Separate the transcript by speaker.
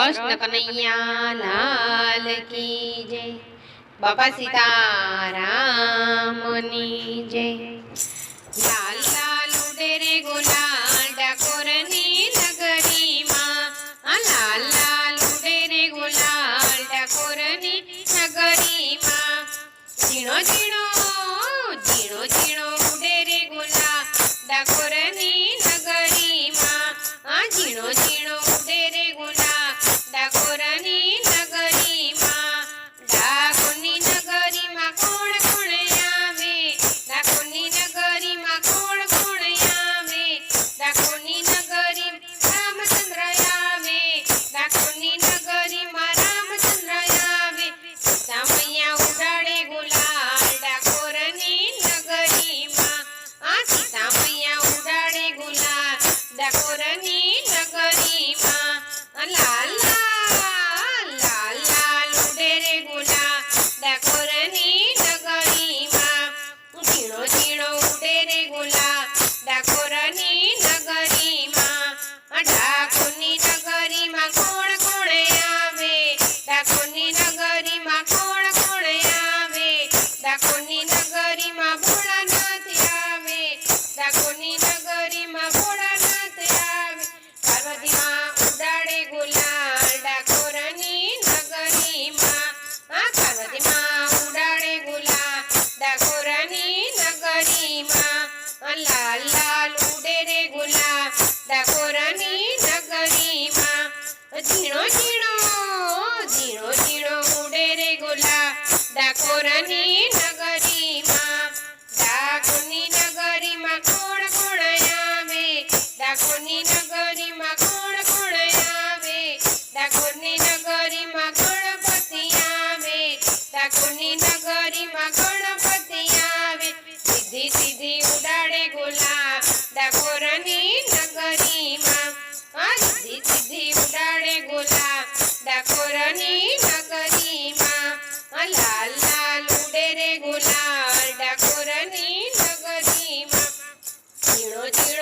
Speaker 1: કૃષ્ણ કનૈયા લાલ કી જય। બાપા સીતારામની જય। લાલ લાલ ઉડે રે ગુલાલ ડાકોરની નગરીમાં, લાલ લાલ ઉડે રે ગુલાલ ડાકોરની નગરીમાં। ઝીણો ઝીણો ઝીણો ઝીણો ઉડે રે ગુલાલ ડાકોરની નગરીમાં, ઝીણો ઝીણો ઉડે રે ગુલાલ ડાકોરની નગરીમાં। ડાકોરની નગરીમાં કોણ કોણ આવે, ડાકોરની નગરીમાં કોણ કોણ આવે, ડાકોરની નગરી રામચંદ્ર આવે, ડાકોરની નગરીમાં રામચંદ્ર આવે। સીતા મૈયા ઉડાડે ગુલાલ ડાકોરની નગરીમાં, સીતા મૈયા ઉડાડે ગુલાલ ડાકોરની નગરીમાં। લાલ લાલ લાલ લાલ ઉડે રે ગુલાલ ડાકોરની નગરીમાં, ઝીણો ઝીણો ઉડે રે ગુલાલ ડાકોરની નગરીમાં। ડાકોરની નગરીમાં કોણ કોણ આવે, ડાકોરની નગરીમાં કોણ કોણ આવે, ડાકોરની નગરીમાં ભોળાનાથ આવે, ડાકોરની નગરીમાં ભોળાનાથ આવે। પાર્વતીમાં ઉડાડે ગુલાલ ડાકોરની નગરીમાં, પાર્વતીમાં ઉડાડે ગુલાલ ડાકોરની નગરીમાં। લાલ લાલ ઉડે રે ગુલાલ ડાકોરની નગરીમાં, ઝીણો ઝીણો ઝીણો ઝીણો ઉડે રે ગુલાલ ડાકોરની નગરીમાં। ડાકોરની નગરીમાં કોણ કોણ આવે, ડાકોરની નગરીમાં કોણ કોણ આવે, ડાકોરની નગરીમાં ગણપતિ આવે, ડાકોરની નગરીમાં ગણપતિ આવે। સીધી સીધી ઉડાડે ગુલાલ ડાકોરની નગરીમાં, સીધી સીધી ઉડાડે ગુલાલ ડાકોરની નગરીમાં। લાલ લાલ ઉડે રે ગુલાલ ડાકોરની નગરીમાં, ઝીણો ઝીણો